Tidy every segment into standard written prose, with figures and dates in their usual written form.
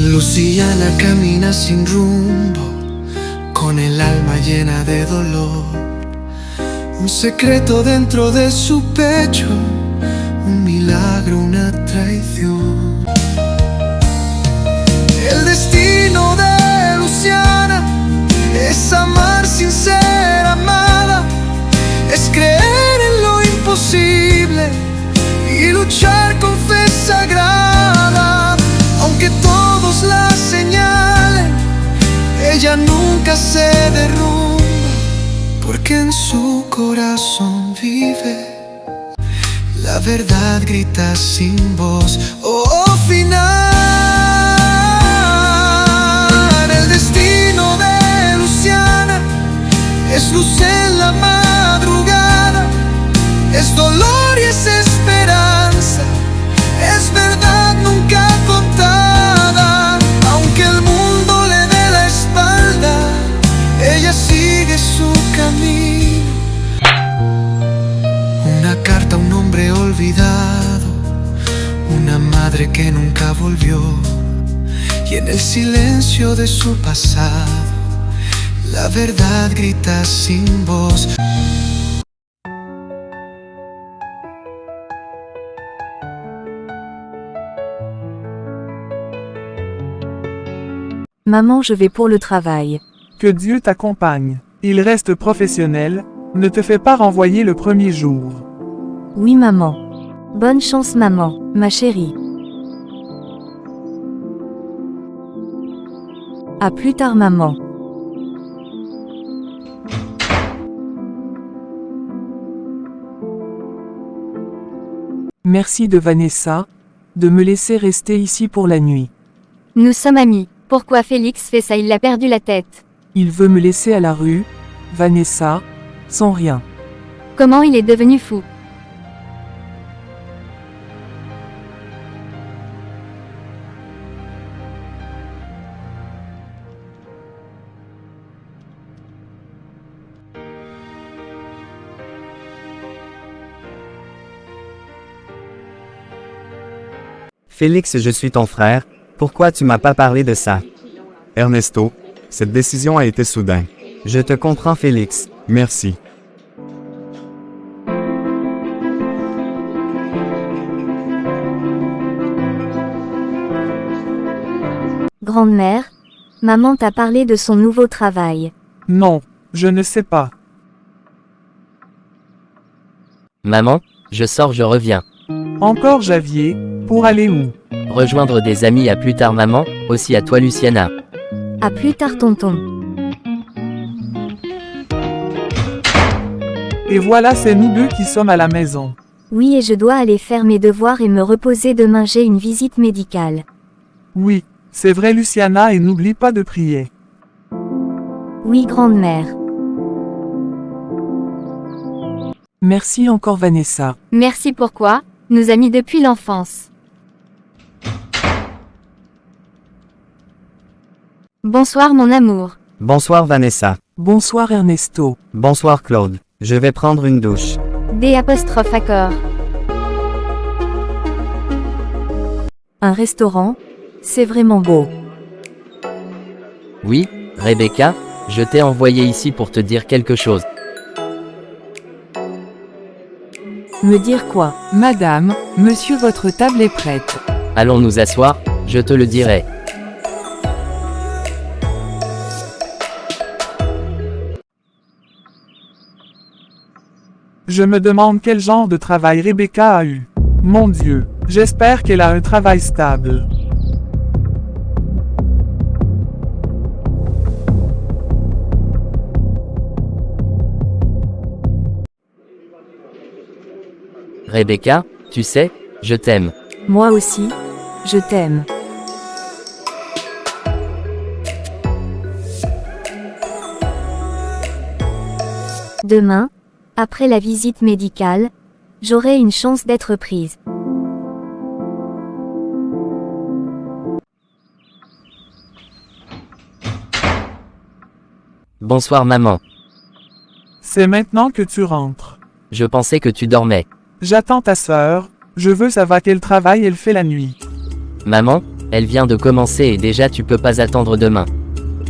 Luciana camina sin rumbo, con el alma llena de dolor. Un secreto dentro de su pecho, un milagro, una traición. El destino de Luciana es amar sin ser amada, es creer en lo imposible y luchar con fe sagrada. Aunque todos la señalen, ella nunca se derrumba, porque en su corazón vive. La verdad grita sin voz, final. El destino de Luciana es luz en la madrugada, es dolor y es esperanza, es verdad nunca contada. Aunque el mundo le dé la espalda, ella sigue su camino. Una carta a un hombre olvidado, una madre que nunca volvió, y en el silencio de su pasado, la verdad grita sin voz. Maman, je vais pour le travail. Que Dieu t'accompagne. Il reste professionnel, ne te fais pas renvoyer le premier jour. Oui maman. Bonne chance maman, ma chérie. À plus tard maman. Merci de Vanessa, de me laisser rester ici pour la nuit. Nous sommes amis. Pourquoi Félix fait ça? Il a perdu la tête. Il veut me laisser à la rue, Vanessa, sans rien. Comment il est devenu fou? Félix, je suis ton frère, pourquoi tu m'as pas parlé de ça? Ernesto, cette décision a été soudaine. Je te comprends Félix. Merci. Grande-mère, maman t'a parlé de son nouveau travail. Non, je ne sais pas. Maman, je sors, je reviens. Encore Javier, pour aller où? Rejoindre des amis. À plus tard maman, aussi à toi Luciana. À plus tard tonton. Et voilà, c'est nous deux qui sommes à la maison. Oui, et je dois aller faire mes devoirs et me reposer demain, j'ai une visite médicale. Oui, c'est vrai Luciana, et n'oublie pas de prier. Oui grande-mère. Merci encore Vanessa. Merci. Pourquoi? Nous amis depuis l'enfance. Bonsoir mon amour. Bonsoir Vanessa. Bonsoir Ernesto. Bonsoir Claude. Je vais prendre une douche. Accord. Un restaurant? C'est vraiment beau. Oui, Rebecca, je t'ai envoyé ici pour te dire quelque chose. Me dire quoi? Madame, monsieur, votre table est prête. Allons nous asseoir, je te le dirai. Je me demande quel genre de travail Rebecca a eu. Mon Dieu, j'espère qu'elle a un travail stable. Rebecca, tu sais, je t'aime. Moi aussi, je t'aime. Demain, après la visite médicale, j'aurai une chance d'être prise. Bonsoir maman. C'est maintenant que tu rentres. Je pensais que tu dormais. J'attends ta sœur, je veux savoir quel travail elle fait la nuit. Maman, Elle vient de commencer et déjà tu peux pas attendre demain.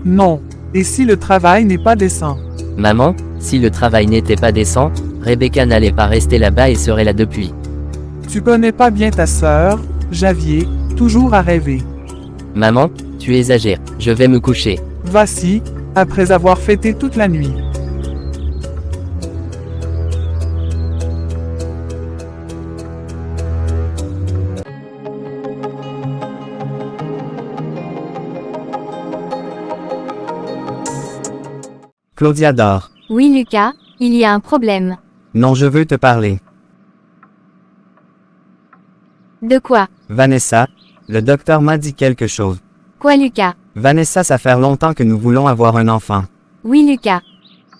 Non. Et si le travail n'est pas décent? Maman, si le travail n'était pas décent, Rebecca n'allait pas rester là-bas et serait là depuis. Tu connais pas bien ta sœur, Javier, toujours à rêver. Maman, tu exagères, je vais me coucher. Voici, après avoir fêté toute la nuit. Claudia dort. Oui Lucas, il y a un problème. Non, je veux te parler. De quoi? Vanessa, le docteur m'a dit quelque chose. Quoi Lucas? Vanessa, ça fait longtemps que nous voulons avoir un enfant. Oui Lucas.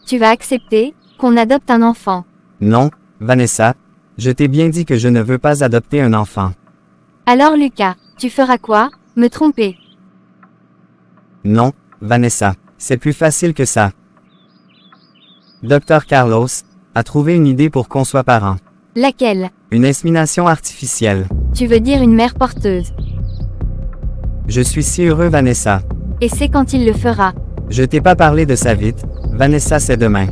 Tu vas accepter qu'on adopte un enfant? Non, Vanessa, je t'ai bien dit que je ne veux pas adopter un enfant. Alors Lucas, tu feras quoi? Me tromper? Non, Vanessa, c'est plus facile que ça. Docteur Carlos a trouvé une idée pour qu'on soit parents. Laquelle? Une insémination artificielle. Tu veux dire une mère porteuse? Je suis si heureux, Vanessa. Et c'est quand il le fera? Je t'ai pas parlé de ça vite. Vanessa, c'est demain.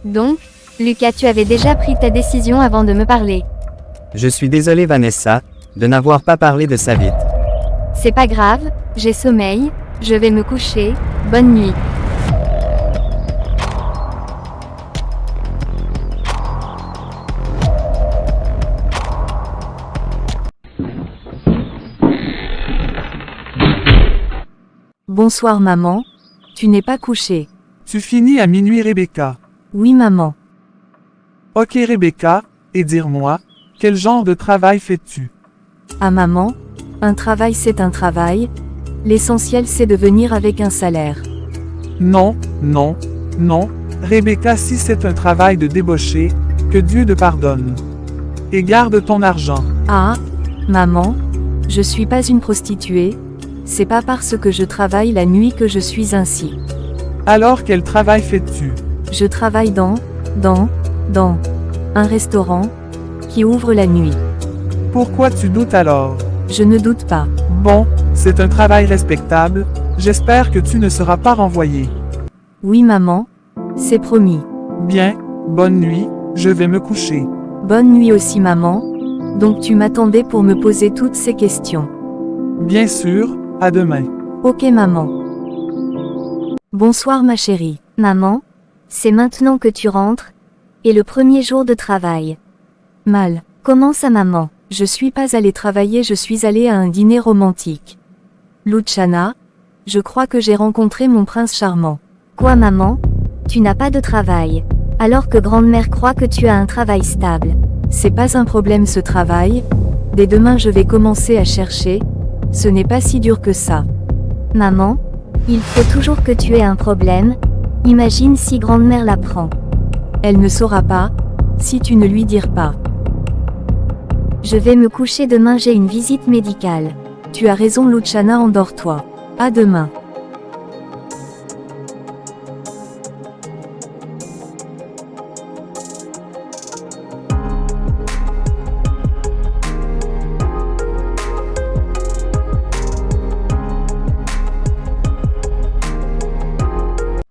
Donc, Lucas, tu avais déjà pris ta décision avant de me parler. Je suis désolé, Vanessa, de n'avoir pas parlé de ça vite. C'est pas grave, j'ai sommeil, je vais me coucher, bonne nuit. Bonsoir maman. Tu n'es pas couchée. Tu finis à minuit, Rebecca. Oui maman. Ok, Rebecca, et dire-moi, quel genre de travail fais-tu? Ah maman, un travail c'est un travail. L'essentiel c'est de venir avec un salaire. Non, non, non, Rebecca, si c'est un travail de débauché, que Dieu te pardonne. Et garde ton argent. Ah, maman, je suis pas une prostituée. C'est pas parce que je travaille la nuit que je suis ainsi. Alors quel travail fais-tu? Je travaille dans un restaurant qui ouvre la nuit. Pourquoi tu doutes alors? Je ne doute pas. Bon, c'est un travail respectable, j'espère que tu ne seras pas renvoyé. Oui maman, c'est promis. Bien, bonne nuit, je vais me coucher. Bonne nuit aussi maman. Donc tu m'attendais pour me poser toutes ces questions. Bien sûr, à demain. Ok maman. Bonsoir ma chérie. Maman, c'est maintenant que tu rentres, et le premier jour de travail. Mal. Comment ça maman? Je suis pas allée travailler, je suis allée à un dîner romantique. Luciana, je crois que j'ai rencontré mon prince charmant. Quoi maman? Tu n'as pas de travail. Alors que grande-mère croit que tu as un travail stable. C'est pas un problème ce travail. Dès demain je vais commencer à chercher. Ce n'est pas si dur que ça. Maman, il faut toujours que tu aies un problème. Imagine si grande-mère l'apprend. Elle ne saura pas, si tu ne lui dis pas. Je vais me coucher demain, j'ai une visite médicale. Tu as raison Luciana, endors-toi. À demain.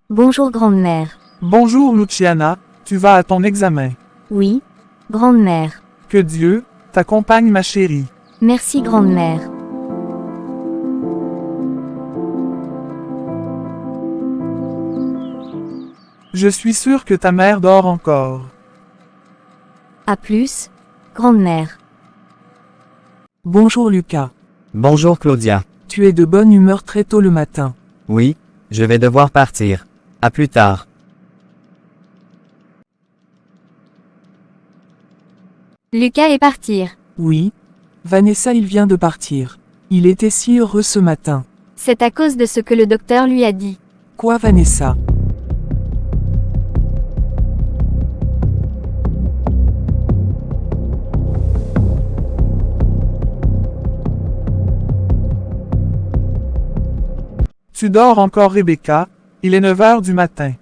Bonjour grande-mère. Bonjour Luciana, tu vas à ton examen. Oui, grande-mère. Que Dieu t'accompagne ma chérie. Merci grande-mère. Je suis sûr que ta mère dort encore. À plus, grande-mère. Bonjour Lucas. Bonjour Claudia. Tu es de bonne humeur très tôt le matin. Oui, je vais devoir partir. À plus tard. Lucas est partir. Oui. Vanessa il vient de partir. Il était si heureux ce matin. C'est à cause de ce que le docteur lui a dit. Quoi Vanessa? Tu dors encore Rebecca, il est 9 heures du matin.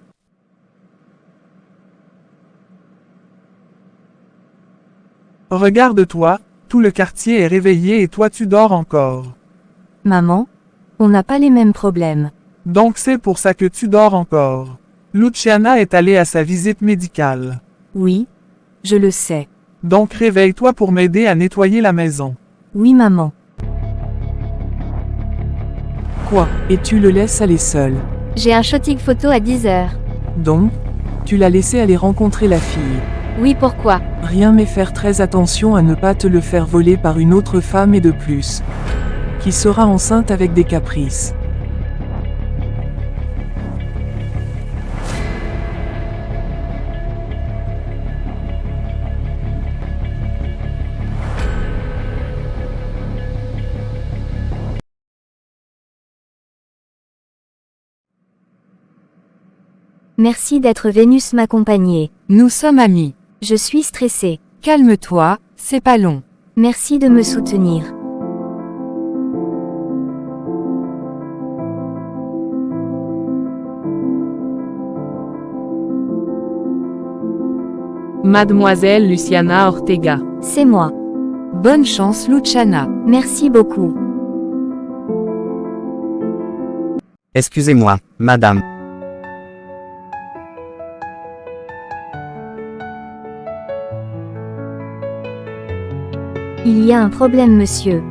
Regarde-toi, tout le quartier est réveillé et toi tu dors encore. Maman, on n'a pas les mêmes problèmes. Donc c'est pour ça que tu dors encore. Luciana est allée à sa visite médicale. Oui, je le sais. Donc réveille-toi pour m'aider à nettoyer la maison. Oui, maman. Quoi? Et tu le laisses aller seul? J'ai un shooting photo à 10 heures. Donc, tu l'as laissé aller rencontrer la fille. Oui, pourquoi? Rien mais faire très attention à ne pas te le faire voler par une autre femme et de plus. Qui sera enceinte avec des caprices. Merci d'être Vénus m'accompagner. Nous sommes amis. Je suis stressée. Calme-toi, c'est pas long. Merci de me soutenir. Mademoiselle Luciana Ortega. C'est moi. Bonne chance Luciana. Merci beaucoup. Excusez-moi, madame. Il y a un problème, monsieur.